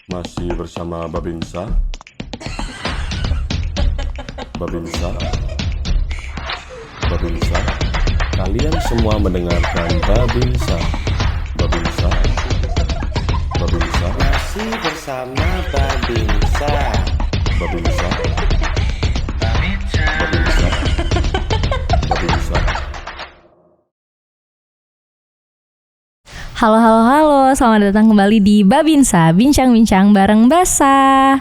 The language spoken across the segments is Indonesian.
Masih bersama Babinsa. Babinsa. Babinsa. Kalian semua mendengarkan Babinsa. Babinsa. Babinsa. Masih bersama Babinsa. Babinsa. Babinsa. Babinsa. Halo, selamat datang kembali di Babinsa, bincang-bincang bareng Basa.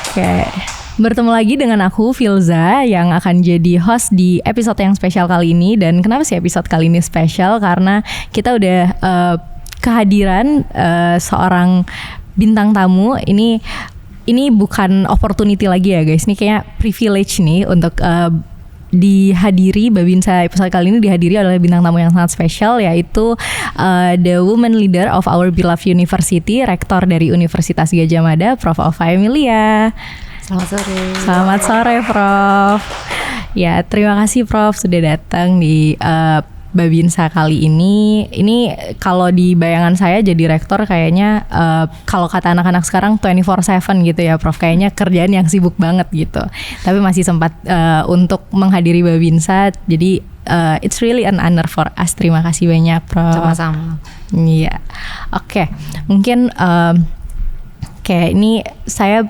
Oke, bertemu lagi dengan aku, Filza, yang akan jadi host di episode yang spesial kali ini. Dan kenapa sih episode kali ini spesial? Karena kita udah kehadiran seorang bintang tamu. Ini bukan opportunity lagi ya guys, ini kayak privilege nih untuk dihadiri. Babinsa episode kali ini dihadiri oleh bintang tamu yang sangat spesial, yaitu the woman leader of our beloved university, rektor dari Universitas Gadjah Mada, Prof. Ova Emilia. Selamat sore. Selamat sore, Prof. Ya, terima kasih Prof sudah datang di Babinsa kali ini. Ini kalau di bayangan saya jadi rektor kayaknya kalau kata anak-anak sekarang 24/7 gitu ya Prof. Kayaknya kerjaan yang sibuk banget gitu. Tapi masih sempat untuk menghadiri Babinsa. Jadi it's really an honor for us. Terima kasih banyak Prof. Sama-sama. Iya. Oke. Mungkin kayak ini saya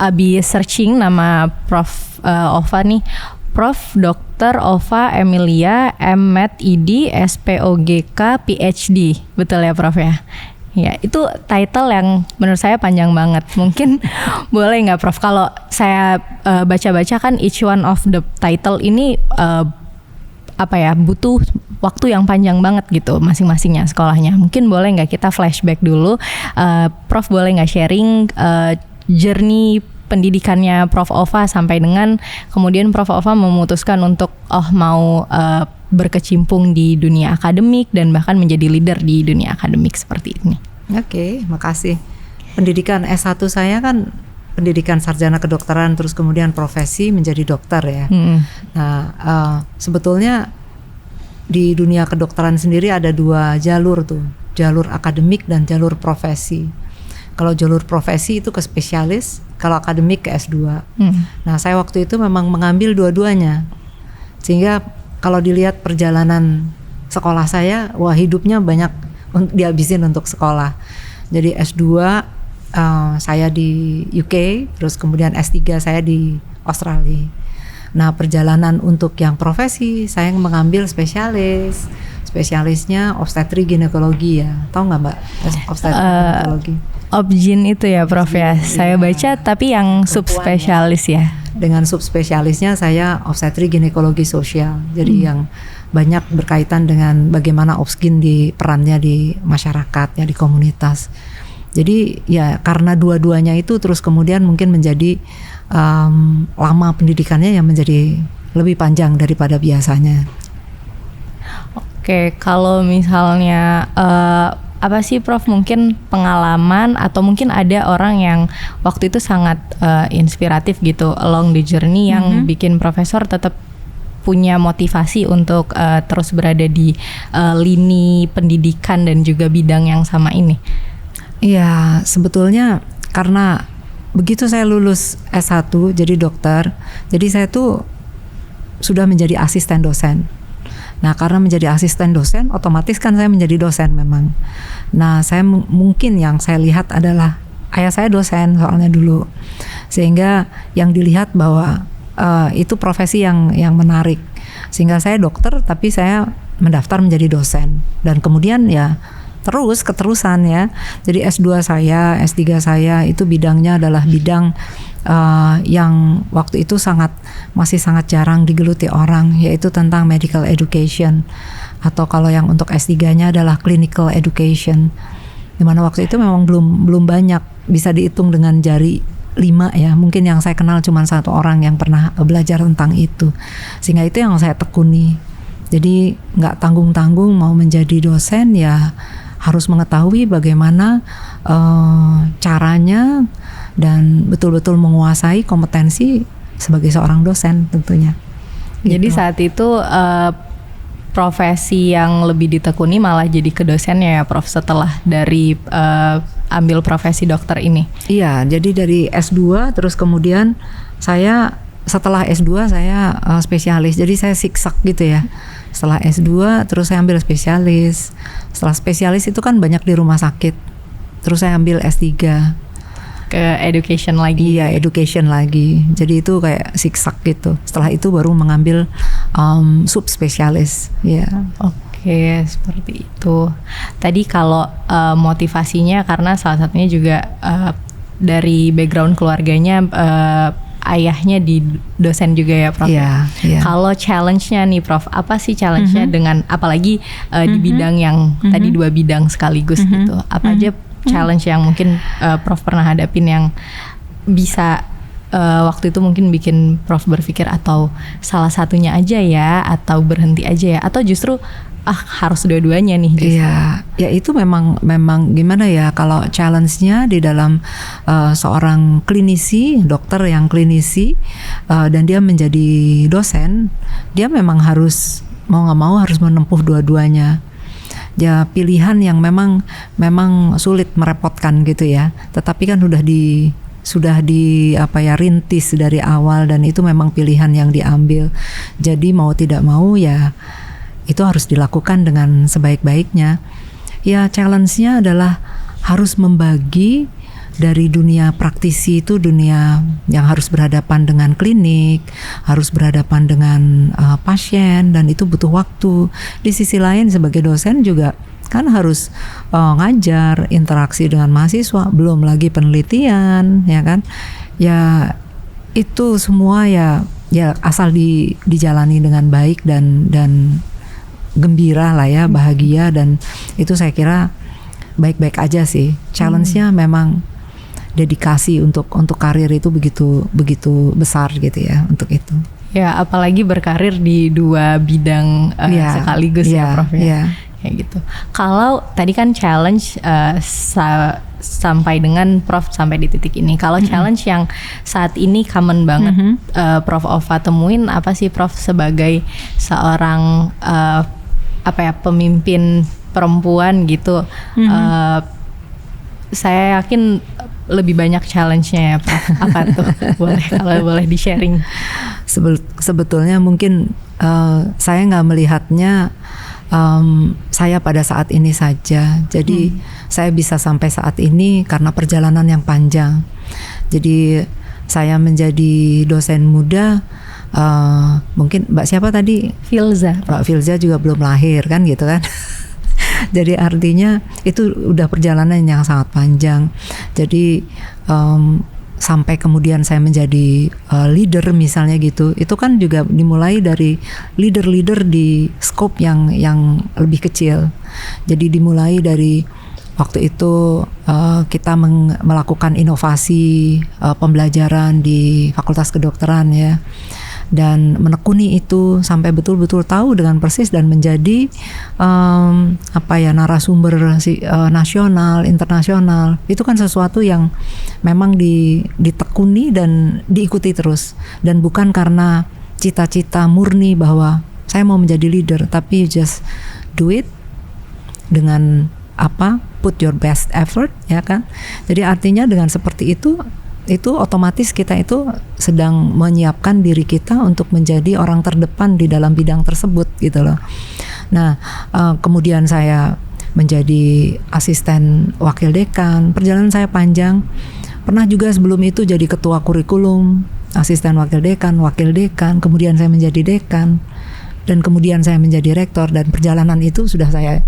abis searching nama Prof. Ova nih. Prof. Dr. Ova Emilia, M.Med. Id. SPOGK, PhD. Betul ya Prof ya? Ya, itu title yang menurut saya panjang banget. Mungkin boleh nggak Prof? Kalau saya baca-baca kan each one of the title ini butuh waktu yang panjang banget gitu masing-masingnya sekolahnya. Mungkin boleh nggak kita flashback dulu? Prof boleh nggak sharing journey pendidikannya Prof. Ova sampai dengan kemudian Prof. Ova memutuskan untuk mau berkecimpung di dunia akademik dan bahkan menjadi leader di dunia akademik seperti ini. Oke, makasih. Pendidikan S1 saya kan pendidikan sarjana kedokteran, terus kemudian profesi menjadi dokter ya. Nah, sebetulnya di dunia kedokteran sendiri ada dua jalur tuh, jalur akademik dan jalur profesi. Kalau jalur profesi itu ke spesialis, kalau akademik ke S2. Nah, saya waktu itu memang mengambil dua-duanya. Sehingga kalau dilihat perjalanan sekolah saya, wah hidupnya banyak dihabisin untuk sekolah. Jadi S2 saya di UK, terus kemudian S3 saya di Australia. Nah, perjalanan untuk yang profesi, saya mengambil spesialis. Spesialisnya obstetri ginekologi ya. Tahu nggak Mbak? Obstetri ginekologi. Obgyn itu ya Prof ya. Saya baca tapi yang subspesialis ya. Dengan subspesialisnya saya obstetri ginekologi sosial. Jadi yang banyak berkaitan dengan bagaimana obsgyn di perannya di masyarakat ya, di komunitas. Jadi ya karena dua-duanya itu terus kemudian mungkin menjadi lama pendidikannya yang menjadi lebih panjang daripada biasanya. Oke, kalau misalnya apa sih Prof mungkin pengalaman atau mungkin ada orang yang waktu itu sangat inspiratif gitu along the journey yang bikin profesor tetap punya motivasi untuk terus berada di lini pendidikan dan juga bidang yang sama ini? Iya, sebetulnya karena begitu saya lulus S1 jadi dokter, jadi saya tuh sudah menjadi asisten dosen. Nah, karena menjadi asisten dosen, otomatis kan saya menjadi dosen memang. Nah, saya mungkin yang saya lihat adalah ayah saya dosen soalnya dulu, sehingga yang dilihat bahwa itu profesi yang menarik. Sehingga saya dokter, tapi saya mendaftar menjadi dosen. Dan kemudian ya keterusan ya. Jadi S2 saya, S3 saya itu bidangnya adalah bidang yang waktu itu masih sangat jarang digeluti orang, yaitu tentang medical education, atau kalau yang untuk S3-nya adalah clinical education, dimana waktu itu memang belum banyak, bisa dihitung dengan jari 5 ya, mungkin yang saya kenal cuma 1 orang yang pernah belajar tentang itu, sehingga itu yang saya tekuni. Jadi nggak tanggung-tanggung mau menjadi dosen ya harus mengetahui bagaimana caranya dan betul-betul menguasai kompetensi sebagai seorang dosen tentunya. Jadi saat itu profesi yang lebih ditekuni malah jadi ke dosennya ya Prof setelah dari ambil profesi dokter ini. Iya, jadi dari S2 terus kemudian saya setelah S2 saya spesialis. Jadi saya siksak gitu ya. Setelah S2 terus saya ambil spesialis. Setelah spesialis itu kan banyak di rumah sakit. Terus saya ambil S3 ke education lagi. Iya, education lagi. Jadi itu kayak siksak gitu. Setelah itu baru mengambil subspesialis. Ya. Oke, seperti itu. Tadi kalau motivasinya karena salah satunya juga dari background keluarganya ayahnya di dosen juga ya Prof. Iya, iya. Kalau challenge-nya nih Prof, apa sih challenge-nya dengan apalagi di bidang yang tadi 2 bidang sekaligus gitu. Apa aja challenge yang mungkin Prof pernah hadapin yang bisa waktu itu mungkin bikin Prof berpikir atau salah satunya aja ya, atau berhenti aja ya, atau justru harus dua-duanya nih justru. Iya, ya itu memang gimana ya, kalau challenge-nya di dalam seorang klinisi, dokter yang klinisi dan dia menjadi dosen, dia memang harus mau nggak mau harus menempuh dua-duanya. Ya pilihan yang memang sulit, merepotkan gitu ya. Tetapi kan sudah di rintis dari awal dan itu memang pilihan yang diambil. Jadi mau tidak mau ya itu harus dilakukan dengan sebaik-baiknya. Ya challenge-nya adalah harus membagi dari dunia praktisi, itu dunia yang harus berhadapan dengan klinik, harus berhadapan dengan pasien, dan itu butuh waktu. Di sisi lain sebagai dosen juga kan harus ngajar, interaksi dengan mahasiswa, belum lagi penelitian, ya kan? Ya itu semua ya asal dijalani dengan baik dan gembira lah ya, bahagia, dan itu saya kira baik-baik aja sih. Challenge-nya memang dedikasi untuk karir itu begitu besar gitu ya untuk itu. Ya apalagi berkarir di 2 bidang sekaligus ya Prof ya. Kayak gitu. Kalau tadi kan challenge sampai dengan Prof sampai di titik ini. Kalau challenge yang saat ini common banget Prof Ova temuin apa sih Prof sebagai seorang pemimpin perempuan gitu? Saya yakin lebih banyak challenge-nya ya Prof. Apa tuh? Kalau boleh di-sharing. Sebetulnya mungkin saya nggak melihatnya saya pada saat ini saja. Jadi saya bisa sampai saat ini karena perjalanan yang panjang. Jadi saya menjadi dosen muda, mungkin Mbak siapa tadi? Filza. Mbak Filza juga belum lahir kan gitu kan. Jadi artinya itu udah perjalanan yang sangat panjang. Jadi sampai kemudian saya menjadi leader misalnya gitu, itu kan juga dimulai dari leader di scope yang lebih kecil. Jadi dimulai dari waktu itu kita melakukan inovasi pembelajaran di Fakultas Kedokteran ya, dan menekuni itu sampai betul-betul tahu dengan persis dan menjadi narasumber nasional, internasional. Itu kan sesuatu yang memang ditekuni dan diikuti terus, dan bukan karena cita-cita murni bahwa saya mau menjadi leader, tapi just do it dengan put your best effort, ya kan. Jadi artinya dengan seperti itu otomatis kita itu sedang menyiapkan diri kita untuk menjadi orang terdepan di dalam bidang tersebut gitu loh. Nah, kemudian saya menjadi asisten wakil dekan. Perjalanan saya panjang. Pernah juga sebelum itu jadi ketua kurikulum, asisten wakil dekan, kemudian saya menjadi dekan, dan kemudian saya menjadi rektor, dan perjalanan itu sudah saya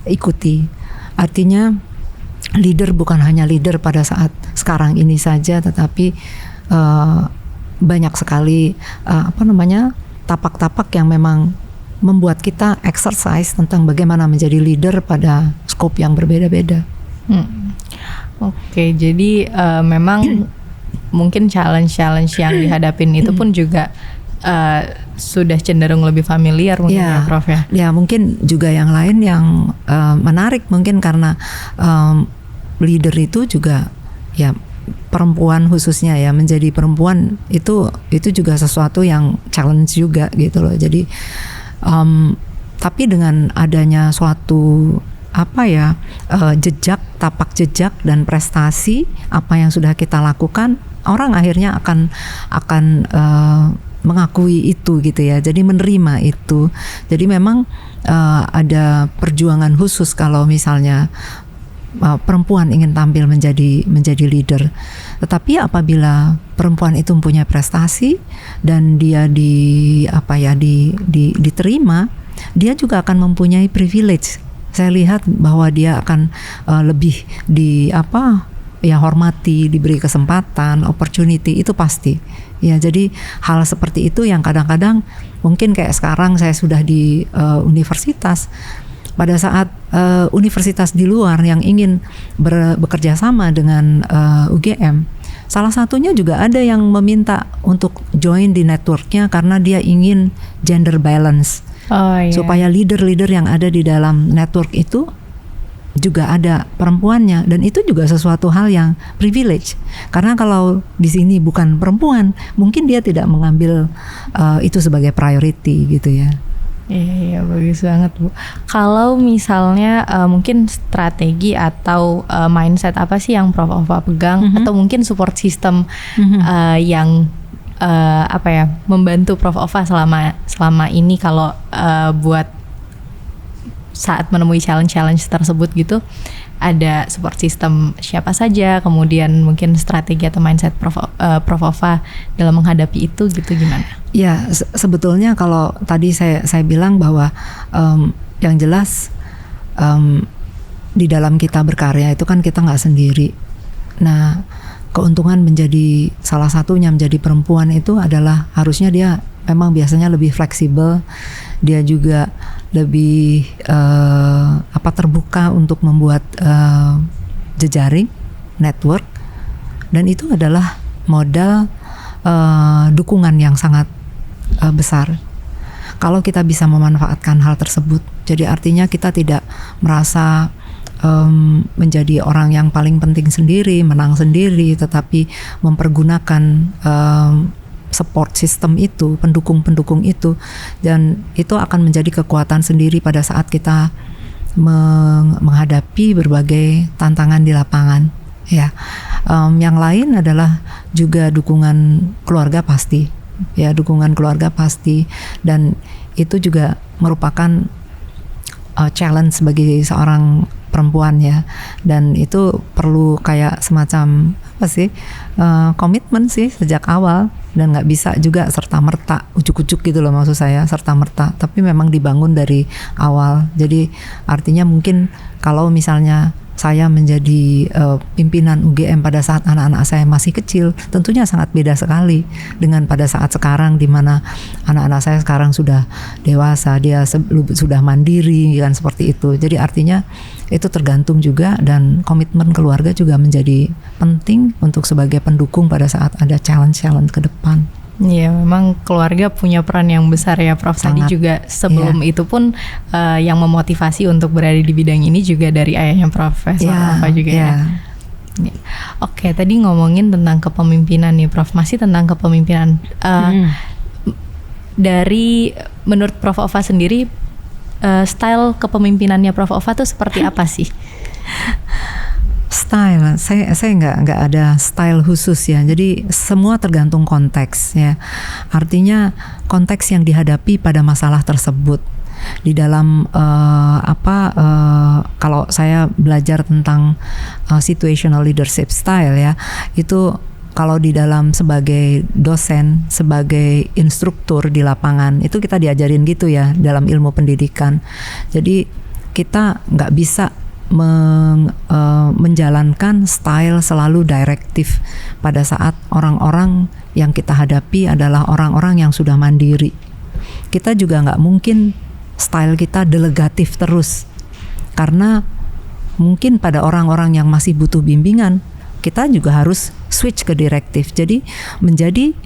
ikuti. Artinya leader bukan hanya leader pada saat sekarang ini saja, tetapi banyak sekali tapak-tapak yang memang membuat kita exercise tentang bagaimana menjadi leader pada skop yang berbeda-beda. Oke, jadi memang mungkin challenge yang dihadapin itu pun juga sudah cenderung lebih familiar mungkin ya Prof ya. Ya mungkin juga yang lain yang menarik mungkin karena leader itu juga ya perempuan khususnya ya, menjadi perempuan itu juga sesuatu yang challenge juga gitu loh. Jadi Tapi dengan adanya suatu jejak, tapak jejak dan prestasi apa yang sudah kita lakukan, orang akhirnya akan mengakui itu gitu ya. Jadi menerima itu. Jadi memang ada perjuangan khusus kalau misalnya perempuan ingin tampil menjadi leader. Tetapi apabila perempuan itu mempunyai prestasi dan dia diterima, dia juga akan mempunyai privilege. Saya lihat bahwa dia akan lebih hormati, diberi kesempatan, opportunity, itu pasti. Ya, jadi hal seperti itu yang kadang-kadang mungkin kayak sekarang saya sudah di universitas. Pada saat universitas di luar yang ingin bekerja sama dengan UGM, salah satunya juga ada yang meminta untuk join di networknya karena dia ingin gender balance. Supaya leader-leader yang ada di dalam network itu juga ada perempuannya, dan itu juga sesuatu hal yang privilege. Karena kalau di sini bukan perempuan, mungkin dia tidak mengambil itu sebagai priority gitu ya. Iya, bagus banget Bu. Kalau misalnya mungkin strategi atau mindset apa sih yang Prof Ova pegang, atau mungkin support system yang membantu Prof Ova selama ini kalau buat saat menemui challenge tersebut gitu, ada support system siapa saja, kemudian mungkin strategi atau mindset Prof Ova dalam menghadapi itu gitu gimana? Ya, sebetulnya kalau tadi saya bilang bahwa yang jelas di dalam kita berkarya itu kan kita nggak sendiri. Nah, keuntungan menjadi salah satunya menjadi perempuan itu adalah harusnya dia memang biasanya lebih fleksibel, dia juga lebih terbuka untuk membuat jejaring, network, dan itu adalah modal dukungan yang sangat besar. Kalau kita bisa memanfaatkan hal tersebut, jadi artinya kita tidak merasa menjadi orang yang paling penting sendiri, menang sendiri, tetapi mempergunakan support system itu, pendukung-pendukung itu, dan itu akan menjadi kekuatan sendiri pada saat kita menghadapi berbagai tantangan di lapangan. Ya, yang lain adalah juga dukungan keluarga pasti, ya dukungan keluarga pasti, dan itu juga merupakan challenge bagi seorang perempuan ya, dan itu perlu kayak semacam komitmen sih sejak awal, dan nggak bisa juga serta merta ujuk-ujuk gitu loh, maksud saya serta merta, tapi memang dibangun dari awal. Jadi artinya mungkin kalau misalnya saya menjadi pimpinan UGM pada saat anak-anak saya masih kecil, tentunya sangat beda sekali dengan pada saat sekarang, di mana anak-anak saya sekarang sudah dewasa, dia sudah mandiri kan, seperti itu. Jadi artinya itu tergantung juga, dan komitmen keluarga juga menjadi penting untuk sebagai pendukung pada saat ada challenge-challenge ke depan. Iya, memang keluarga punya peran yang besar ya Prof. Sangat. Tadi juga sebelum itu pun yang memotivasi untuk berada di bidang ini juga dari ayahnya Profesor Ova juga ya. Oke, tadi ngomongin tentang kepemimpinan nih Prof. Masih tentang kepemimpinan. Dari menurut Prof Ova sendiri, style kepemimpinannya Prof Ova tuh seperti apa sih? Style, saya nggak ada style khusus ya. Jadi semua tergantung konteks ya. Artinya konteks yang dihadapi pada masalah tersebut. Di dalam kalau saya belajar tentang situational leadership style ya, itu kalau di dalam sebagai dosen, sebagai instruktur di lapangan, itu kita diajarin gitu ya dalam ilmu pendidikan. Jadi kita nggak bisa menjalankan style selalu direktif pada saat orang-orang yang kita hadapi adalah orang-orang yang sudah mandiri. Kita juga nggak mungkin style kita delegatif terus, karena mungkin pada orang-orang yang masih butuh bimbingan, kita juga harus switch ke direktif. Jadi menjadi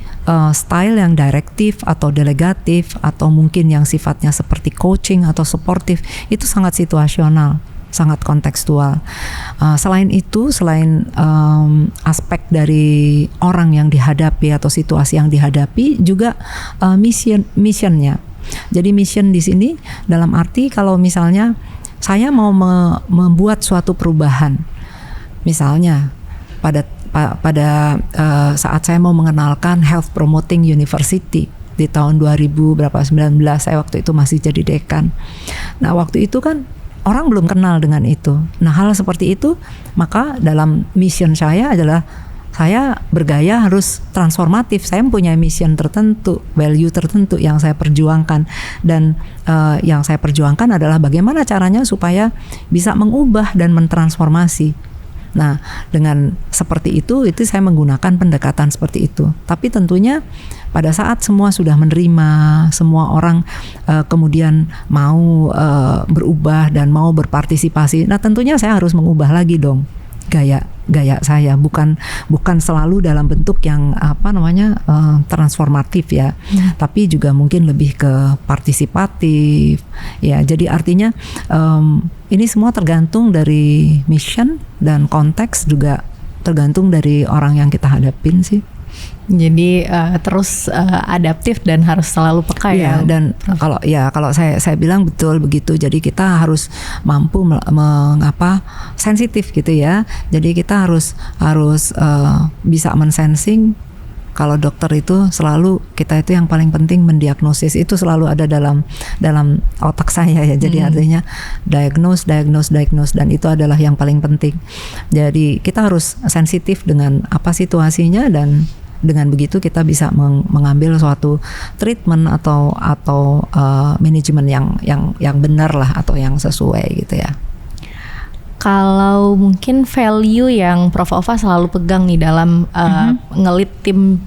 style yang direktif atau delegatif, atau mungkin yang sifatnya seperti coaching atau supportive, itu sangat situasional, sangat kontekstual. Selain itu, selain aspek dari orang yang dihadapi atau situasi yang dihadapi, juga missionnya. Jadi mission di sini dalam arti kalau misalnya saya mau membuat suatu perubahan, misalnya pada saat saya mau mengenalkan Health Promoting University di tahun 2019, saya waktu itu masih jadi dekan. Nah waktu itu kan orang belum kenal dengan itu. Nah hal seperti itu, maka dalam mission saya adalah saya bergaya harus transformatif. Saya mempunyai mission tertentu, value tertentu yang saya perjuangkan, dan yang saya perjuangkan adalah bagaimana caranya supaya bisa mengubah dan mentransformasi. Nah, dengan seperti itu saya menggunakan pendekatan seperti itu. Tapi tentunya pada saat semua sudah menerima, semua orang kemudian mau berubah dan mau berpartisipasi. Nah, tentunya saya harus mengubah lagi dong gaya saya, bukan selalu dalam bentuk yang transformatif ya, tapi juga mungkin lebih ke partisipatif ya. Jadi artinya ini semua tergantung dari mission dan konteks, juga tergantung dari orang yang kita hadapin sih. Jadi terus adaptif dan harus selalu peka ya. Dan kalau saya bilang betul begitu. Jadi kita harus mampu sensitif gitu ya. Jadi kita harus bisa mensensing. Kalau dokter itu selalu, kita itu yang paling penting mendiagnosis, itu selalu ada dalam otak saya ya. Jadi artinya diagnose, dan itu adalah yang paling penting. Jadi kita harus sensitif dengan apa situasinya, dan dengan begitu kita bisa mengambil suatu treatment atau manajemen yang benar lah, atau yang sesuai gitu ya. Kalau mungkin value yang Prof. Ova selalu pegang nih dalam ngelit tim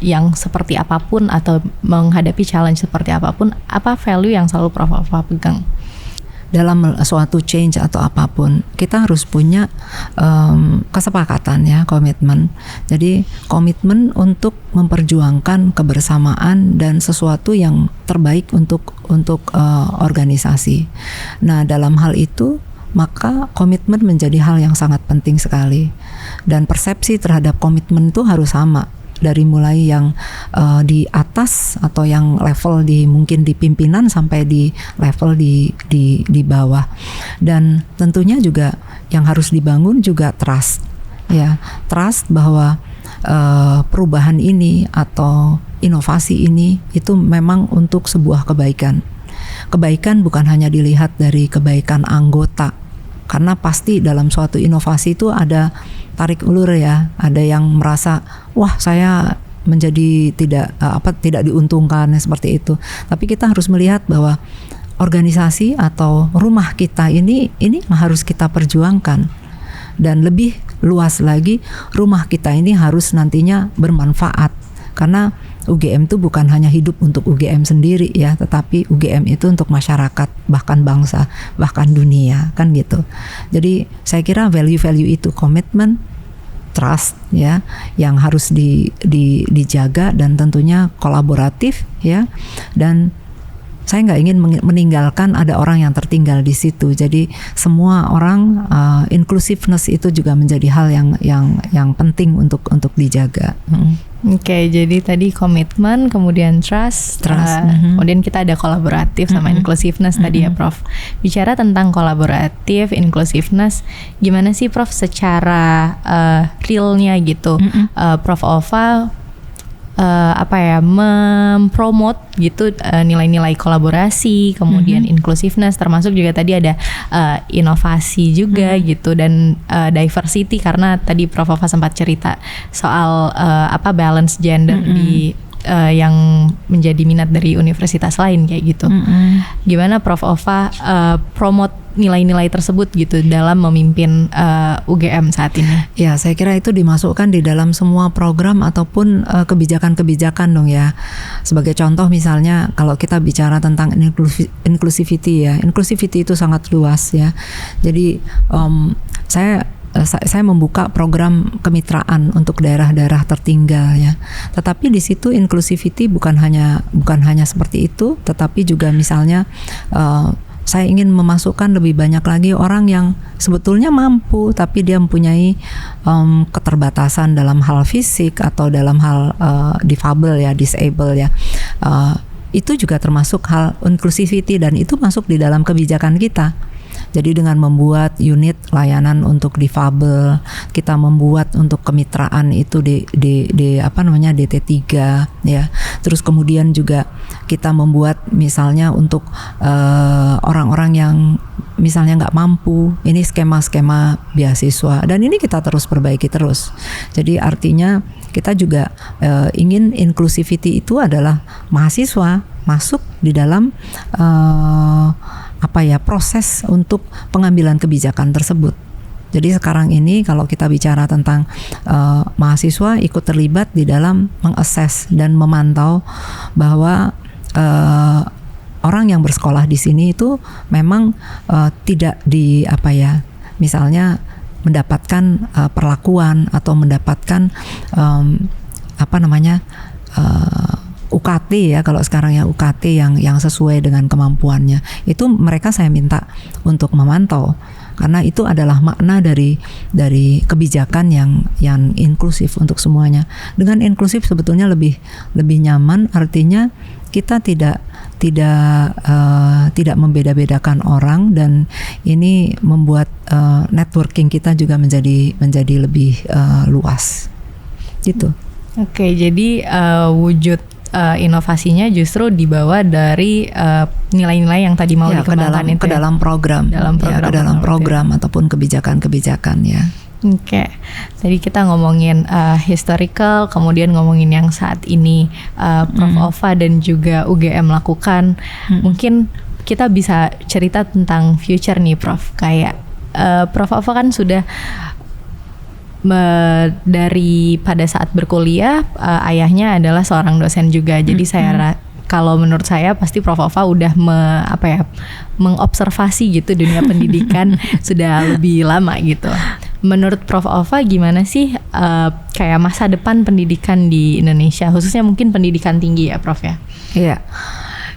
yang seperti apapun atau menghadapi challenge seperti apapun, apa value yang selalu Prof. Ova pegang? Dalam suatu change atau apapun, kita harus punya kesepakatan ya, komitmen. Jadi komitmen untuk memperjuangkan kebersamaan dan sesuatu yang terbaik untuk organisasi. Nah, dalam hal itu maka komitmen menjadi hal yang sangat penting sekali, dan persepsi terhadap komitmen itu harus sama, dari mulai yang di atas atau yang level mungkin di pimpinan sampai di level di bawah. Dan tentunya juga yang harus dibangun juga trust ya, trust bahwa perubahan ini atau inovasi ini itu memang untuk sebuah kebaikan. Kebaikan bukan hanya dilihat dari kebaikan anggota, karena pasti dalam suatu inovasi itu ada tarik ulur ya, ada yang merasa wah saya menjadi tidak diuntungkan seperti itu. Tapi kita harus melihat bahwa organisasi atau rumah kita ini harus kita perjuangkan, dan lebih luas lagi rumah kita ini harus nantinya bermanfaat, karena UGM itu bukan hanya hidup untuk UGM sendiri ya, tetapi UGM itu untuk masyarakat, bahkan bangsa, bahkan dunia, kan gitu. Jadi saya kira value-value itu, komitmen, trust ya, yang harus dijaga, dan tentunya kolaboratif ya. Dan saya nggak ingin meninggalkan ada orang yang tertinggal di situ. Jadi semua orang, inclusiveness itu juga menjadi hal yang penting untuk dijaga. Oke, jadi tadi komitmen, kemudian trust. Kemudian kita ada kolaboratif sama inclusiveness tadi ya, Prof. Bicara tentang kolaboratif, inclusiveness, gimana sih Prof secara realnya gitu? Prof Ova mempromote gitu nilai-nilai kolaborasi, kemudian inclusiveness, termasuk juga tadi ada inovasi juga gitu, dan diversity, karena tadi Prof Ova sempat cerita soal balance gender di yang menjadi minat dari universitas lain kayak gitu. Gimana Prof Ova promote nilai-nilai tersebut gitu dalam memimpin UGM saat ini? Ya, saya kira itu dimasukkan di dalam semua program ataupun kebijakan-kebijakan dong ya. Sebagai contoh misalnya kalau kita bicara tentang inclusivity ya, inclusivity itu sangat luas ya. Jadi saya membuka program kemitraan untuk daerah-daerah tertinggal ya. Tetapi di situ inclusivity bukan hanya seperti itu, tetapi juga misalnya saya ingin memasukkan lebih banyak lagi orang yang sebetulnya mampu tapi dia mempunyai keterbatasan dalam hal fisik atau dalam hal difabel ya, disable ya. itu juga termasuk hal inclusivity dan itu masuk di dalam kebijakan kita. Jadi dengan membuat unit layanan untuk difabel, kita membuat untuk kemitraan itu di apa namanya DT3 ya. Terus kemudian juga kita membuat misalnya untuk orang-orang yang misalnya nggak mampu, ini skema-skema beasiswa dan ini kita terus perbaiki terus. Jadi artinya kita juga ingin inclusivity itu adalah mahasiswa masuk di dalam proses untuk pengambilan kebijakan tersebut. Jadi sekarang ini kalau kita bicara tentang mahasiswa ikut terlibat di dalam mengakses dan memantau bahwa orang yang bersekolah di sini itu memang tidak misalnya mendapatkan perlakuan atau mendapatkan UKT ya, kalau sekarang ya UKT yang sesuai dengan kemampuannya. Itu mereka saya minta untuk memantau karena itu adalah makna dari kebijakan yang inklusif untuk semuanya. Dengan inklusif sebetulnya lebih nyaman, artinya kita tidak membeda-bedakan orang dan ini membuat networking kita juga menjadi lebih luas. Gitu. Oke, jadi wujud inovasinya justru dibawa dari nilai-nilai yang tadi mau dikembangkan ke dalam program, program ataupun kebijakan-kebijakan ya. Oke, tadi kita ngomongin historical, kemudian ngomongin yang saat ini Prof. Ova dan juga UGM lakukan. Mungkin kita bisa cerita tentang future nih, Prof. Kayak Prof. Ova kan sudah dari pada saat berkuliah ayahnya adalah seorang dosen juga. Jadi kalau menurut saya pasti Prof. Ova udah mengobservasi gitu dunia pendidikan sudah lebih lama gitu. Menurut Prof. Ova gimana sih kayak masa depan pendidikan di Indonesia, khususnya mungkin pendidikan tinggi ya, Prof ya?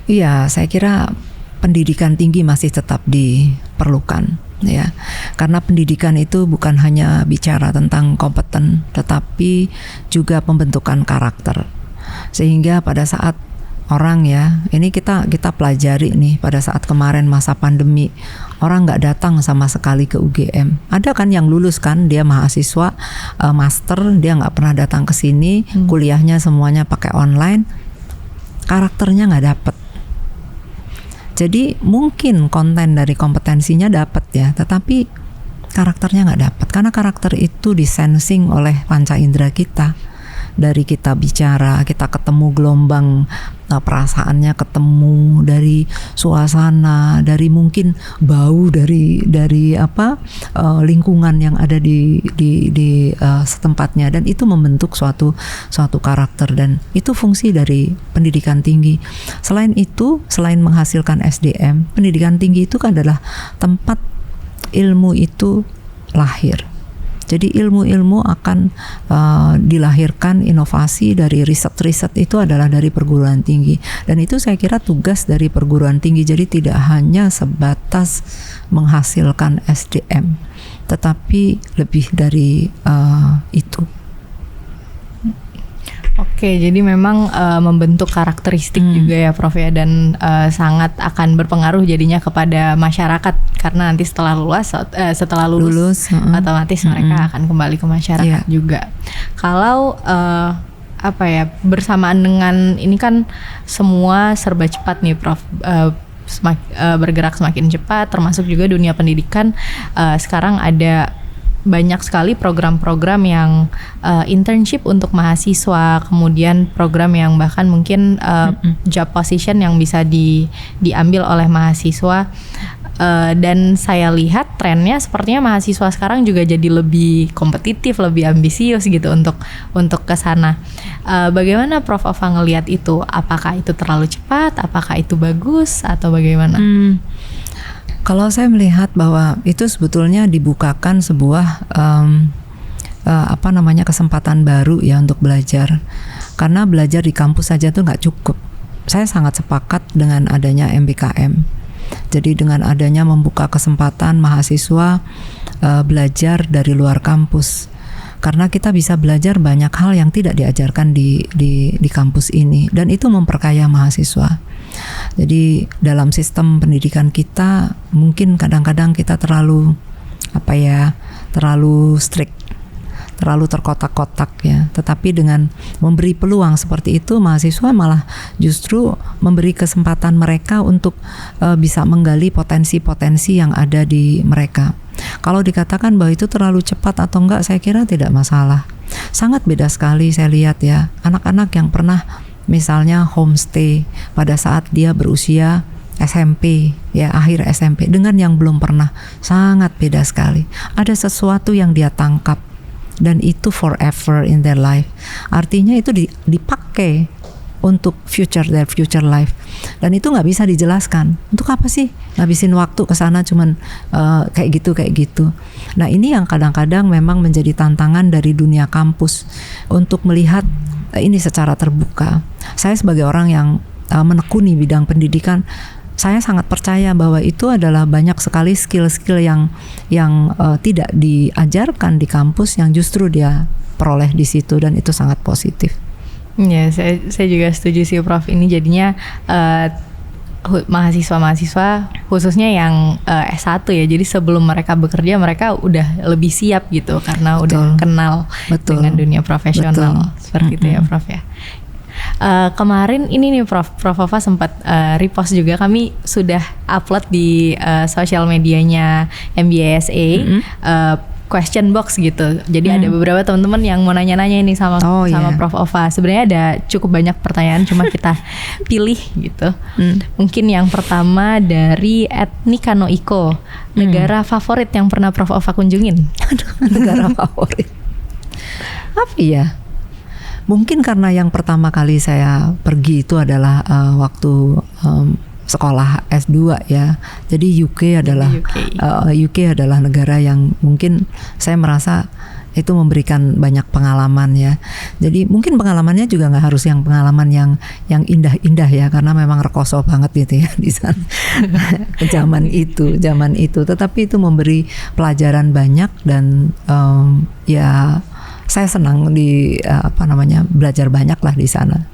Iya, saya kira pendidikan tinggi masih tetap diperlukan. Ya, karena pendidikan itu bukan hanya bicara tentang kompeten, tetapi juga pembentukan karakter. Sehingga pada saat orang ya, ini kita pelajari nih pada saat kemarin masa pandemi, orang nggak datang sama sekali ke UGM. Ada kan yang lulus kan, dia mahasiswa master, dia nggak pernah datang ke sini, kuliahnya semuanya pakai online, karakternya nggak dapet. Jadi mungkin konten dari kompetensinya dapat ya, tetapi karakternya nggak dapat karena karakter itu disensing oleh panca indera kita. Dari kita bicara, kita ketemu gelombang perasaannya, ketemu dari suasana, dari mungkin bau dari lingkungan yang ada di setempatnya, dan itu membentuk suatu karakter, dan itu fungsi dari pendidikan tinggi. Selain itu, selain menghasilkan SDM, pendidikan tinggi itu adalah tempat ilmu itu lahir. Jadi ilmu-ilmu akan dilahirkan, inovasi dari riset-riset itu adalah dari perguruan tinggi. Dan itu saya kira tugas dari perguruan tinggi. Jadi tidak hanya sebatas menghasilkan SDM, tetapi lebih dari itu. Oke, jadi memang membentuk karakteristik juga ya, Prof ya, dan sangat akan berpengaruh jadinya kepada masyarakat karena nanti setelah lulus otomatis mereka akan kembali ke masyarakat juga. Kalau bersamaan dengan ini kan semua serba cepat nih, Prof. Bergerak semakin cepat, termasuk juga dunia pendidikan. Sekarang ada banyak sekali program-program yang internship untuk mahasiswa, kemudian program yang bahkan mungkin job position yang bisa diambil oleh mahasiswa. Dan saya lihat trennya sepertinya mahasiswa sekarang juga jadi lebih kompetitif, lebih ambisius gitu untuk ke sana. Bagaimana Prof. Ova ngelihat itu? Apakah itu terlalu cepat? Apakah itu bagus atau bagaimana? Kalau saya melihat bahwa itu sebetulnya dibukakan sebuah kesempatan baru ya untuk belajar. Karena belajar di kampus saja tuh nggak cukup. Saya sangat sepakat dengan adanya MBKM. Jadi dengan adanya membuka kesempatan mahasiswa belajar dari luar kampus. karena kita bisa belajar banyak hal yang tidak diajarkan di kampus ini, dan itu memperkaya mahasiswa. Jadi dalam sistem pendidikan kita mungkin kadang-kadang kita terlalu strict, terlalu terkotak-kotak ya. Tetapi dengan memberi peluang seperti itu, mahasiswa malah justru memberi kesempatan mereka untuk bisa menggali potensi-potensi yang ada di mereka. Kalau dikatakan bahwa itu terlalu cepat atau enggak, saya kira tidak masalah. Sangat beda sekali saya lihat ya, anak-anak yang pernah misalnya homestay pada saat dia berusia SMP ya, akhir SMP, dengan yang belum pernah, sangat beda sekali. Ada sesuatu yang dia tangkap dan itu forever in their life. Artinya itu dipakai untuk their future life, dan itu nggak bisa dijelaskan. Untuk apa sih ngabisin waktu ke sana cuman kayak gitu. Nah, ini yang kadang-kadang memang menjadi tantangan dari dunia kampus untuk melihat ini secara terbuka. Saya sebagai orang yang menekuni bidang pendidikan, saya sangat percaya bahwa itu adalah banyak sekali skill-skill yang tidak diajarkan di kampus, yang justru dia peroleh di situ, dan itu sangat positif. Ya, saya juga setuju sih Prof. Ini jadinya mahasiswa-mahasiswa khususnya yang S1 ya, jadi sebelum mereka bekerja mereka udah lebih siap gitu, karena udah kenal dengan dunia profesional. Seperti itu ya Prof ya. Kemarin ini nih Prof Ova sempat repost juga, kami sudah upload di sosial medianya MBASA question box gitu. Jadi ada beberapa teman-teman yang mau nanya-nanya ini sama Prof Ova. Sebenarnya ada cukup banyak pertanyaan, cuma kita pilih gitu. Mungkin yang pertama dari @Nikano Iko, negara favorit yang pernah Prof Ova kunjungin? Negara favorit apa ya? Mungkin karena yang pertama kali saya pergi itu adalah waktu sekolah S2 ya. Jadi UK adalah negara yang mungkin saya merasa itu memberikan banyak pengalaman ya. Jadi mungkin pengalamannya juga nggak harus yang pengalaman yang indah-indah ya, karena memang rekoso banget gitu ya di sana zaman itu. Tetapi itu memberi pelajaran banyak, dan ya saya senang belajar banyak lah di sana.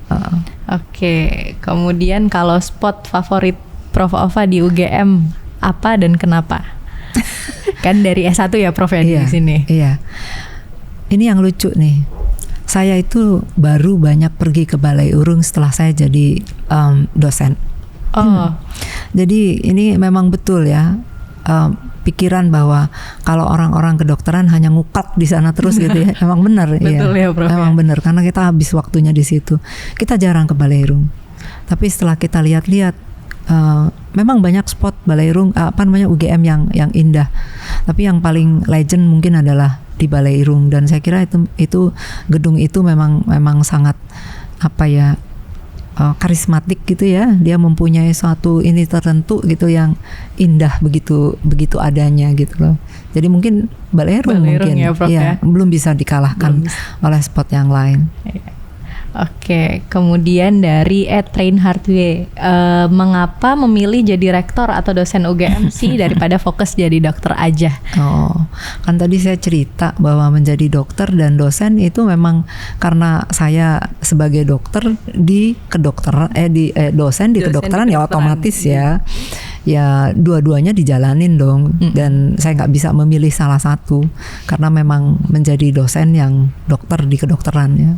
Oke, kemudian kalau spot favorit Prof Ova di UGM apa dan kenapa? Kan dari S1 ya Prof ya di sini. Iya. Ini yang lucu nih. Saya itu baru banyak pergi ke Balai Urung setelah saya jadi dosen. Jadi ini memang betul ya. Pikiran bahwa kalau orang-orang kedokteran hanya ngukak di sana terus gitu ya, emang benar. Betul ya Prof. Memang benar, karena kita habis waktunya di situ. Kita jarang ke Baleirung. Tapi setelah kita lihat-lihat, memang banyak spot Baleirung, UGM yang indah. Tapi yang paling legend mungkin adalah di Baleirung, dan saya kira itu gedung itu memang sangat karismatik gitu ya. Dia mempunyai suatu ini tertentu gitu yang indah begitu adanya gitu loh. Jadi mungkin Baleirung mungkin ya, Prof, ya. Belum bisa dikalahkan oleh spot yang lain. Oke, kemudian dari @Reinhardwe, mengapa memilih jadi rektor atau dosen UGM sih daripada fokus jadi dokter aja? Kan tadi saya cerita bahwa menjadi dokter dan dosen itu memang karena saya sebagai dokter di kedokteran, dosen di kedokteran ya otomatis ya dua-duanya dijalanin dong. Dan saya nggak bisa memilih salah satu karena memang menjadi dosen yang dokter di kedokteran ya.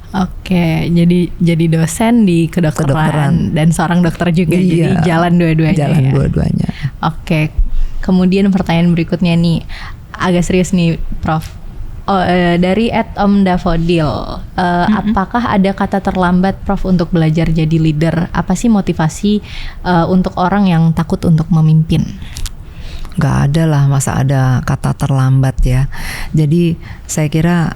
Oke, jadi dosen di kedokteran dan seorang dokter juga, jadi jalan dua-duanya. Oke, kemudian pertanyaan berikutnya nih agak serius nih Prof. Dari @Omdafodil, apakah ada kata terlambat Prof untuk belajar jadi leader? Apa sih motivasi untuk orang yang takut untuk memimpin? Gak ada lah, masa ada kata terlambat ya. Jadi saya kira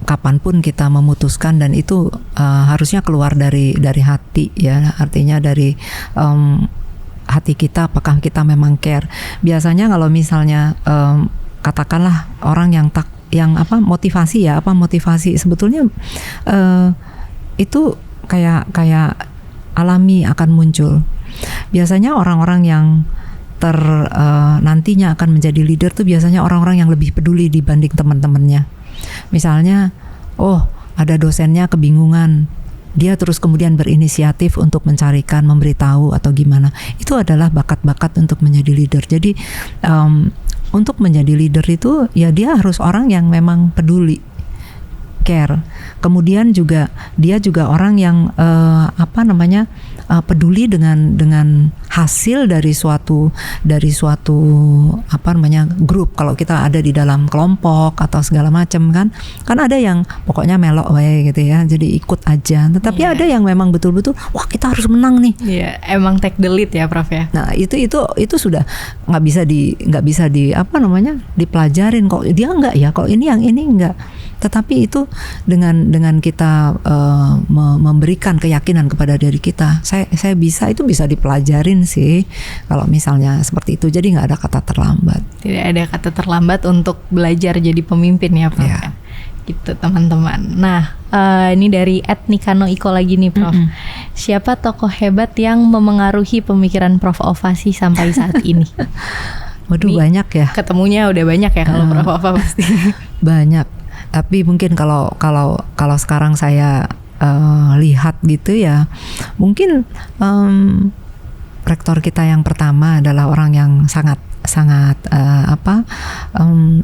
kapanpun kita memutuskan, dan itu harusnya keluar dari hati ya. Artinya dari hati kita, apakah kita memang care. Biasanya kalau misalnya katakanlah orang yang motivasi sebetulnya itu kayak alami akan muncul. Biasanya orang-orang yang nantinya akan menjadi leader tuh biasanya orang-orang yang lebih peduli dibanding teman-temannya. Misalnya, oh ada dosennya kebingungan, dia terus kemudian berinisiatif untuk mencarikan, memberitahu atau gimana. Itu adalah bakat-bakat untuk menjadi leader. Jadi untuk menjadi leader itu ya dia harus orang yang memang peduli, care. Kemudian juga dia juga orang yang peduli dengan hasil dari suatu grup. Kalau kita ada di dalam kelompok atau segala macam kan ada yang pokoknya melok wae gitu ya, jadi ikut aja. Tetapi ada yang memang betul-betul wah kita harus menang nih. Iya, emang take the lead ya Prof ya. Nah itu sudah nggak bisa dipelajarin kok dia enggak ya, kok ini yang ini enggak. Tetapi itu dengan kita memberikan keyakinan kepada diri kita, saya bisa dipelajarin sih kalau misalnya seperti itu. Jadi nggak ada kata terlambat. Tidak ada kata terlambat untuk belajar jadi pemimpin ya Prof. Ya. Gitu teman-teman. Nah ini dari @Nikano Iko lagi nih Prof. Siapa tokoh hebat yang memengaruhi pemikiran Prof Ova sih sampai saat ini? Waduh, banyak ya. Ketemunya udah banyak ya kalau Prof Ova pasti. Banyak. Tapi mungkin kalau sekarang saya lihat gitu ya, mungkin rektor kita yang pertama adalah orang yang sangat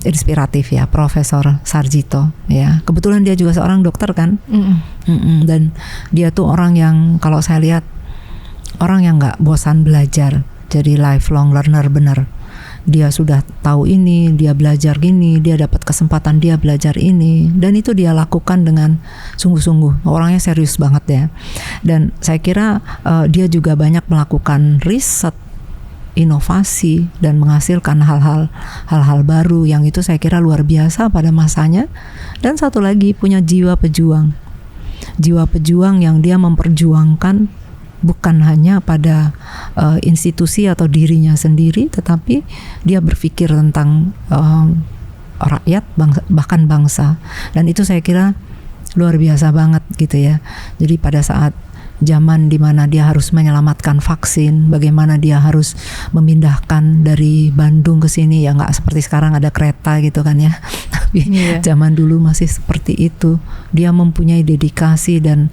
inspiratif ya, Profesor Sarjito ya. Kebetulan dia juga seorang dokter kan. Dan dia tuh orang yang kalau saya lihat orang yang nggak bosan belajar, jadi lifelong learner bener. Dia sudah tahu ini, dia belajar gini, dia dapat kesempatan dia belajar ini, dan itu dia lakukan dengan sungguh-sungguh. Orangnya serius banget ya. Dan saya kira dia juga banyak melakukan riset, inovasi, dan menghasilkan hal-hal baru yang itu saya kira luar biasa pada masanya. Dan satu lagi, punya jiwa pejuang yang dia memperjuangkan bukan hanya pada institusi atau dirinya sendiri, tetapi dia berpikir tentang rakyat, bahkan bangsa. Dan itu saya kira luar biasa banget gitu ya. Jadi pada saat zaman di mana dia harus menyelamatkan vaksin, bagaimana dia harus memindahkan dari Bandung ke sini, ya nggak seperti sekarang ada kereta gitu kan ya. Tapi zaman dulu masih seperti itu. Dia mempunyai dedikasi dan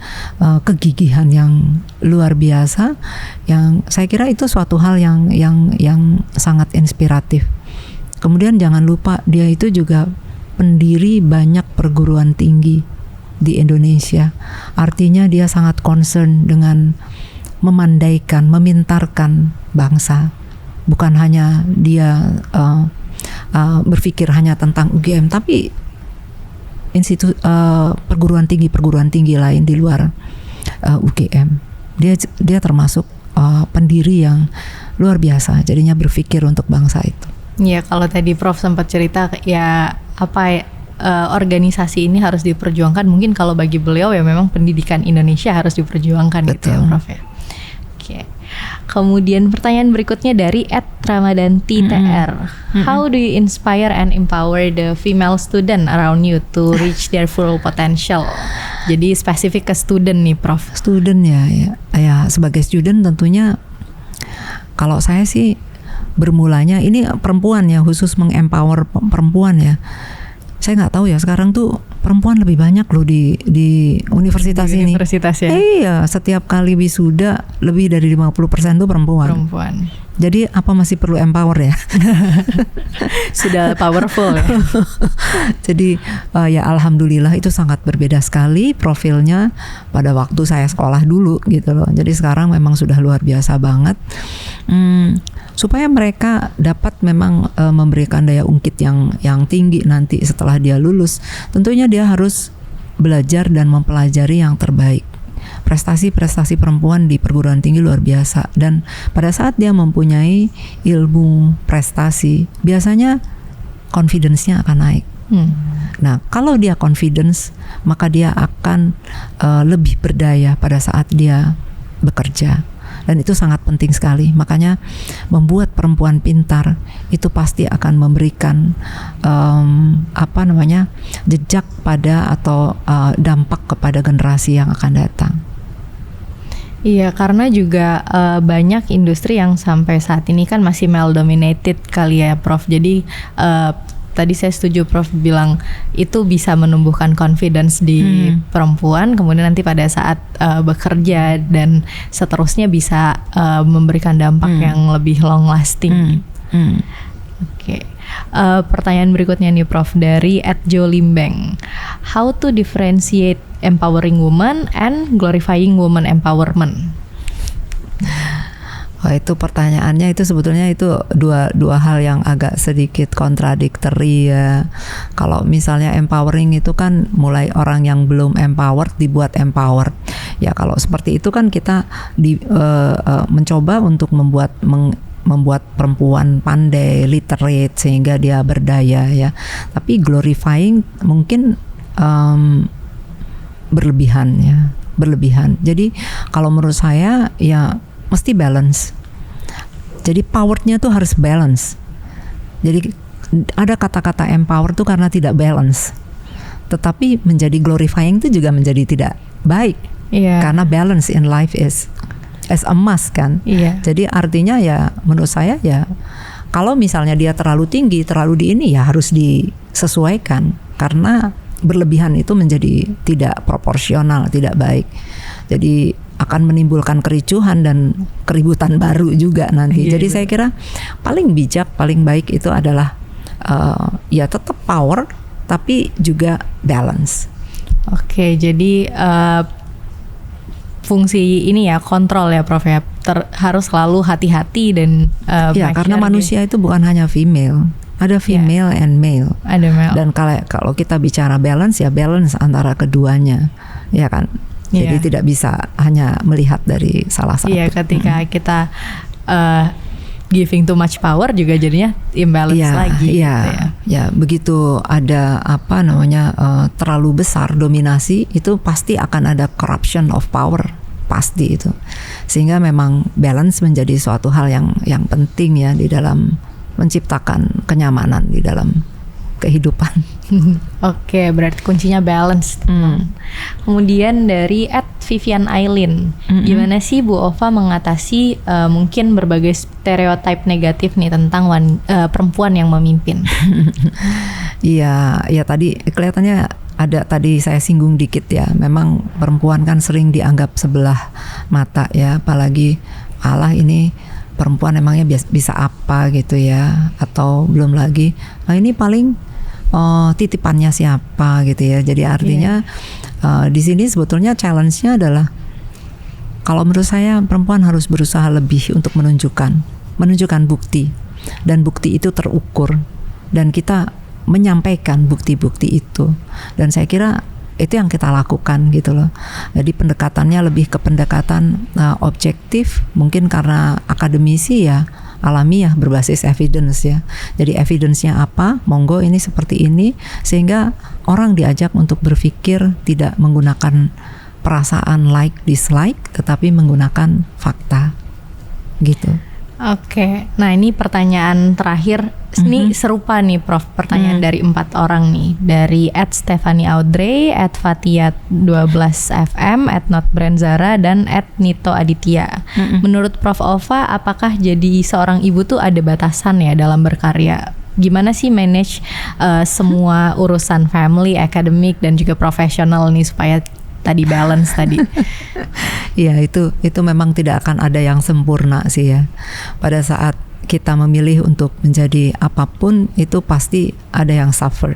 kegigihan yang luar biasa, yang saya kira itu suatu hal yang sangat inspiratif. Kemudian jangan lupa dia itu juga pendiri banyak perguruan tinggi di Indonesia. Artinya dia sangat concern dengan memandaikan, memintarkan bangsa. Bukan hanya dia berpikir hanya tentang UGM, tapi perguruan tinggi lain di luar UGM. Dia termasuk pendiri yang luar biasa. Jadinya berpikir untuk bangsa itu. Iya, kalau tadi Prof sempat cerita ya organisasi ini harus diperjuangkan. Mungkin kalau bagi beliau ya memang pendidikan Indonesia harus diperjuangkan. Betul. Gitu ya Prof ya. Oke. Kemudian pertanyaan berikutnya dari @ramadanti_tr. How do you inspire and empower the female student around you to reach their full potential? Jadi spesifik ke student nih Prof. Student ya sebagai student tentunya kalau saya sih bermulanya ini perempuan ya, khusus mengempower perempuan ya. Saya nggak tahu ya, sekarang tuh perempuan lebih banyak loh di universitas ini. Universitas ya? Iya, setiap kali wisuda lebih dari 50% tuh perempuan. Jadi apa masih perlu empower ya? Sudah powerful ya? Jadi ya alhamdulillah itu sangat berbeda sekali profilnya pada waktu saya sekolah dulu gitu loh. Jadi sekarang memang sudah luar biasa banget. Supaya mereka dapat memang memberikan daya ungkit yang tinggi nanti setelah dia lulus, tentunya dia harus belajar dan mempelajari yang terbaik. Prestasi-prestasi perempuan di perguruan tinggi luar biasa, dan pada saat dia mempunyai ilmu prestasi, biasanya confidence-nya akan naik. Nah, kalau dia confidence, maka dia akan lebih berdaya pada saat dia bekerja. Dan itu sangat penting sekali. Makanya membuat perempuan pintar itu pasti akan memberikan jejak pada atau dampak kepada generasi yang akan datang. Iya, karena juga banyak industri yang sampai saat ini kan masih male dominated kali ya Prof. Jadi tadi saya setuju Prof bilang itu bisa menumbuhkan confidence di perempuan, kemudian nanti pada saat bekerja dan seterusnya bisa memberikan dampak yang lebih long lasting. Oke. Pertanyaan berikutnya nih Prof dari @jolimbeng. How to differentiate empowering woman and glorifying woman empowerment? Oh, itu pertanyaannya itu sebetulnya itu dua hal yang agak sedikit kontradiktori ya. Kalau misalnya empowering itu kan mulai orang yang belum empowered dibuat empowered. Ya kalau seperti itu kan kita mencoba untuk membuat perempuan pandai, literate sehingga dia berdaya ya. Tapi glorifying mungkin berlebihan. Jadi kalau menurut saya ya mesti balance. Jadi powernya tuh harus balance. Jadi ada kata-kata empower tuh karena tidak balance. Tetapi menjadi glorifying itu juga menjadi tidak baik. Karena balance in life is as a must kan. Jadi artinya ya menurut saya ya kalau misalnya dia terlalu tinggi, terlalu di ini ya harus disesuaikan. Karena berlebihan itu menjadi tidak proporsional, tidak baik. Jadi akan menimbulkan kericuhan dan keributan baru juga nanti. Jadi saya kira paling bijak, paling baik itu adalah ya tetap power tapi juga balance. Oke, jadi fungsi ini ya kontrol ya Prof ya, harus selalu hati-hati dan ya karena manusia itu bukan hanya female. Ada female and male. Ada male. Dan kalau kita bicara balance ya balance antara keduanya, ya kan. Jadi tidak bisa hanya melihat dari salah satu. Iya, ketika kita giving too much power juga jadinya imbalance lagi. Ya begitu ada terlalu besar dominasi itu pasti akan ada corruption of power. Pasti itu. Sehingga memang balance menjadi suatu hal yang penting ya di dalam menciptakan kenyamanan di dalam kehidupan. Oke, berarti kuncinya balance. Kemudian dari @Vivian Aileen, gimana sih Bu Ova mengatasi mungkin berbagai stereotip negatif nih tentang perempuan yang memimpin? Iya, tadi kelihatannya ada tadi saya singgung dikit ya. Memang perempuan kan sering dianggap sebelah mata ya, apalagi ini perempuan emangnya bisa apa gitu ya, atau belum lagi ini paling titipannya siapa gitu ya. Jadi artinya di sini sebetulnya challenge-nya adalah kalau menurut saya perempuan harus berusaha lebih untuk menunjukkan bukti, dan bukti itu terukur dan kita menyampaikan bukti-bukti itu, dan saya kira itu yang kita lakukan gitu loh. Jadi pendekatannya lebih ke pendekatan objektif, mungkin karena akademisi ya alamiah berbasis evidence ya. Jadi evidence-nya apa? Monggo ini seperti ini, sehingga orang diajak untuk berpikir tidak menggunakan perasaan like dislike, tetapi menggunakan fakta gitu. Oke, nah ini pertanyaan terakhir. Ini serupa nih Prof, pertanyaan dari 4 orang nih. Dari @Stephanie Audrey, @Fatia12fm, @NotBrandZara, dan @Nito Aditya. Menurut Prof Ova, apakah jadi seorang ibu tuh ada batasan ya dalam berkarya? Gimana sih manage semua urusan family, akademik, dan juga profesional nih supaya tadi balance tadi? Iya, itu memang tidak akan ada yang sempurna sih ya. Pada saat kita memilih untuk menjadi apapun itu pasti ada yang suffer.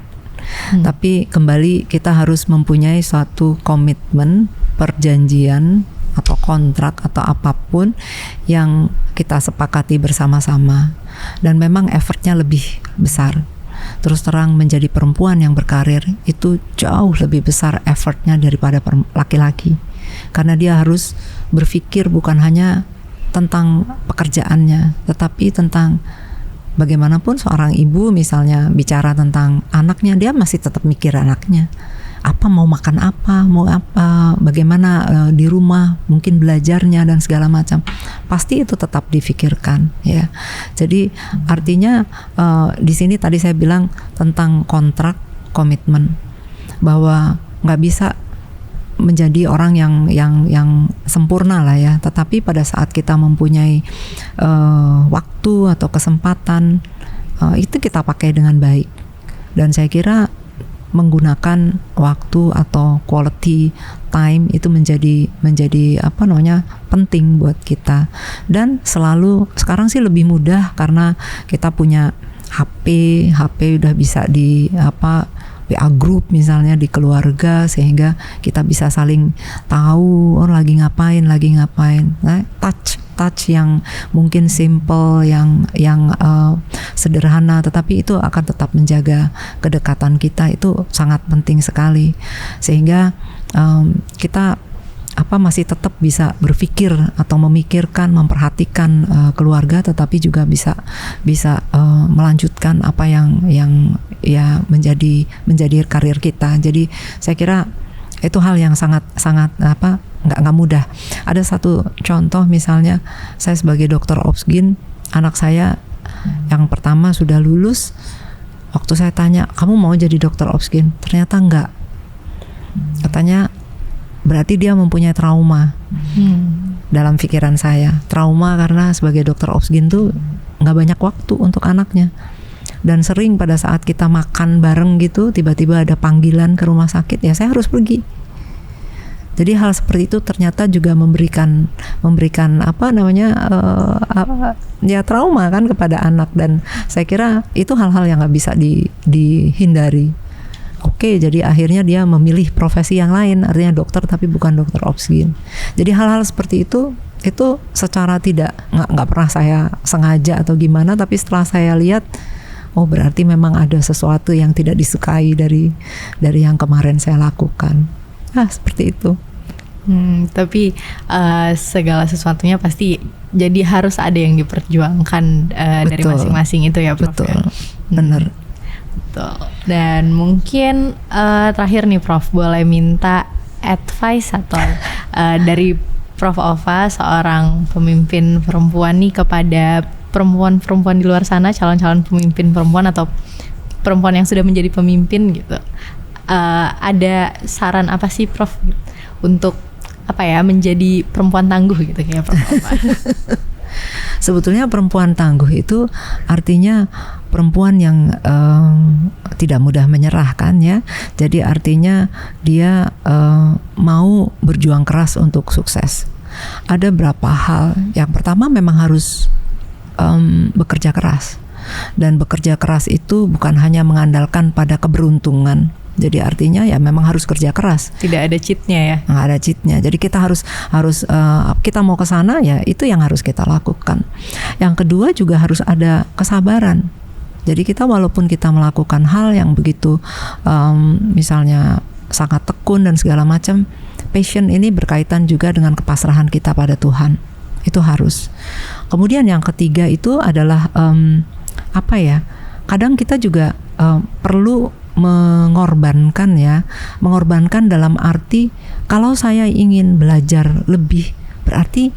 Tapi kembali kita harus mempunyai suatu komitmen, perjanjian atau kontrak atau apapun yang kita sepakati bersama-sama. Dan memang effortnya lebih besar. Terus terang menjadi perempuan yang berkarir itu jauh lebih besar effortnya daripada laki-laki. Karena dia harus berpikir bukan hanya tentang pekerjaannya, tetapi tentang bagaimanapun seorang ibu misalnya bicara tentang anaknya, dia masih tetap mikir anaknya. Apa mau makan apa, mau apa, bagaimana di rumah, mungkin belajarnya dan segala macam. Pasti itu tetap difikirkan ya. Jadi artinya di sini tadi saya bilang tentang kontrak, komitmen, bahwa nggak bisa menjadi orang yang sempurna lah ya, tetapi pada saat kita mempunyai waktu atau kesempatan itu kita pakai dengan baik. Dan saya kira menggunakan waktu atau quality time itu menjadi penting buat kita. Dan selalu sekarang sih lebih mudah karena kita punya HP udah bisa di WA group misalnya di keluarga, sehingga kita bisa saling tahu lagi ngapain. Nah, touch yang mungkin simple, yang sederhana, tetapi itu akan tetap menjaga kedekatan kita, itu sangat penting sekali, sehingga kita masih tetap bisa berpikir atau memikirkan, memperhatikan keluarga, tetapi juga bisa melanjutkan apa yang ya menjadi karir kita. Jadi saya kira itu hal yang sangat nggak mudah. Ada satu contoh, misalnya saya sebagai dokter obsgin, anak saya yang pertama sudah lulus. Waktu saya tanya, kamu mau jadi dokter obsgin? Ternyata enggak. Katanya berarti dia mempunyai trauma. Dalam pikiran saya, trauma karena sebagai dokter obsgin tuh nggak banyak waktu untuk anaknya. Dan sering pada saat kita makan bareng gitu, tiba-tiba ada panggilan ke rumah sakit, ya saya harus pergi. Jadi hal seperti itu ternyata juga memberikan ya trauma kan kepada anak, dan saya kira itu hal-hal yang nggak bisa dihindari. Oke, jadi akhirnya dia memilih profesi yang lain, artinya dokter tapi bukan dokter obsgin. Jadi hal-hal seperti itu secara nggak pernah saya sengaja atau gimana, tapi setelah saya lihat, oh berarti memang ada sesuatu yang tidak disukai dari yang kemarin saya lakukan. Seperti itu. Tapi segala sesuatunya pasti jadi harus ada yang diperjuangkan dari masing-masing itu ya, Prof. Betul, benar. Betul. Dan mungkin terakhir nih Prof, boleh minta advice atau dari Prof Ova, seorang pemimpin perempuan nih, kepada perempuan-perempuan di luar sana, calon-calon pemimpin perempuan atau perempuan yang sudah menjadi pemimpin gitu. Ada saran apa sih Prof untuk menjadi perempuan tangguh gitu kayak Prof Ova? Sebetulnya perempuan tangguh itu artinya perempuan yang tidak mudah menyerah kan ya. Jadi artinya dia mau berjuang keras untuk sukses. Ada beberapa hal. Yang pertama memang harus bekerja keras. Dan bekerja keras itu bukan hanya mengandalkan pada keberuntungan. Jadi artinya ya memang harus kerja keras. Tidak ada cheatnya ya? Nggak ada cheatnya. Jadi kita harus kita mau ke sana ya itu yang harus kita lakukan. Yang kedua juga harus ada kesabaran. Jadi kita walaupun kita melakukan hal yang begitu misalnya sangat tekun dan segala macam, passion ini berkaitan juga dengan kepasrahan kita pada Tuhan. Itu harus. Kemudian yang ketiga itu adalah kadang kita juga perlu mengorbankan dalam arti kalau saya ingin belajar lebih, berarti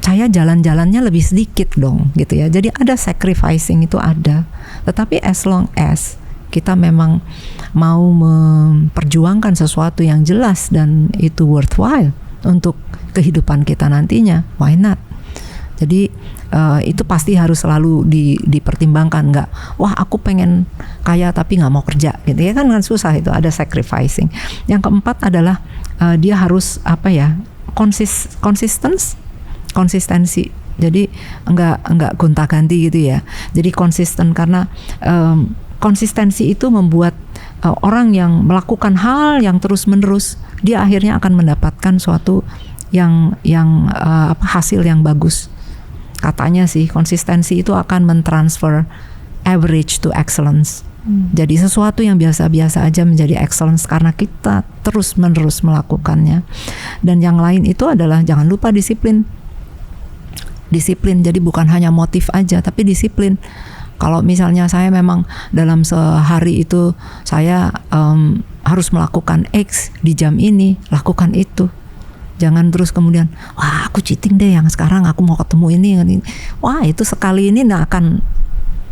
saya jalan-jalannya lebih sedikit dong gitu ya. Jadi ada sacrificing, itu ada. Tetapi as long as kita memang mau memperjuangkan sesuatu yang jelas dan itu worthwhile untuk kehidupan kita nantinya, why not? Jadi itu pasti harus selalu dipertimbangkan. Nggak, wah aku pengen kaya tapi nggak mau kerja gitu ya kan susah, itu ada sacrificing. Yang keempat adalah dia harus konsistensi. Jadi enggak gonta-ganti gitu ya. Jadi konsisten, karena konsistensi itu membuat orang yang melakukan hal yang terus-menerus, dia akhirnya akan mendapatkan suatu yang hasil yang bagus. Katanya sih konsistensi itu akan mentransfer average to excellence. Jadi sesuatu yang biasa-biasa aja menjadi excellence karena kita terus-menerus melakukannya. Dan yang lain itu adalah jangan lupa disiplin. Jadi bukan hanya motif aja, tapi disiplin. Kalau misalnya saya memang dalam sehari itu saya harus melakukan X di jam ini, lakukan itu. Jangan terus kemudian, wah aku cheating deh yang sekarang, aku mau ketemu ini. Wah itu sekali ini akan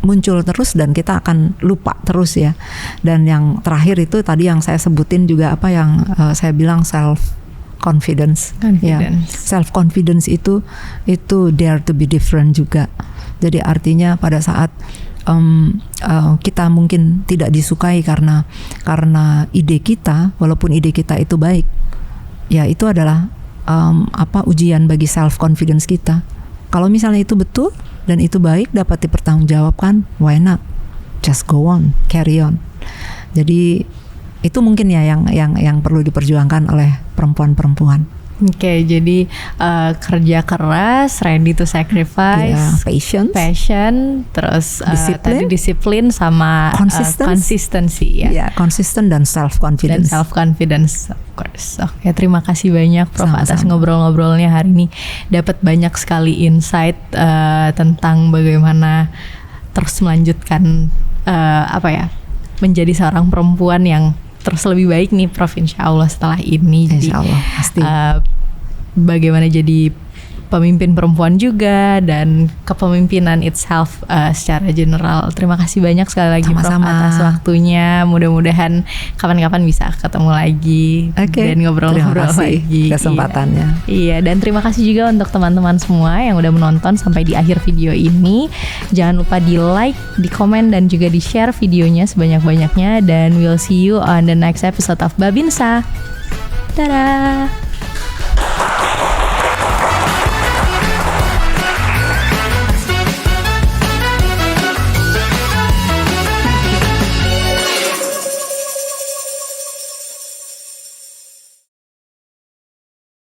muncul terus dan kita akan lupa terus ya. Dan yang terakhir itu tadi yang saya sebutin juga yang saya bilang self confidence. Ya, self confidence itu dare to be different juga. Jadi artinya pada saat kita mungkin tidak disukai karena ide kita, walaupun ide kita itu baik, ya itu adalah ujian bagi self confidence kita. Kalau misalnya itu betul dan itu baik, dapat dipertanggungjawabkan, why not? Just go on, carry on. Jadi itu mungkin ya yang perlu diperjuangkan oleh perempuan-perempuan. Oke, jadi kerja keras, ready to sacrifice, passion, terus disiplin sama konsistensi ya. Konsisten dan self confidence. Of course. Oke, terima kasih banyak Prof atas ngobrol-ngobrolnya hari ini. Dapat banyak sekali insight tentang bagaimana terus melanjutkan menjadi seorang perempuan yang terus lebih baik nih Prof, insya Allah setelah ini. Insya Allah pasti. Bagaimana jadi pemimpin perempuan juga dan kepemimpinan itself secara general. Terima kasih banyak sekali lagi Prof atas waktunya. Mudah-mudahan kapan-kapan bisa ketemu lagi dan ngobrol-ngobrol lagi. Kesempatannya. Iya, dan terima kasih juga untuk teman-teman semua yang udah menonton sampai di akhir video ini. Jangan lupa di like, di komen, dan juga di share videonya sebanyak-banyaknya. Dan we'll see you on the next episode of Babinsa. Dadah.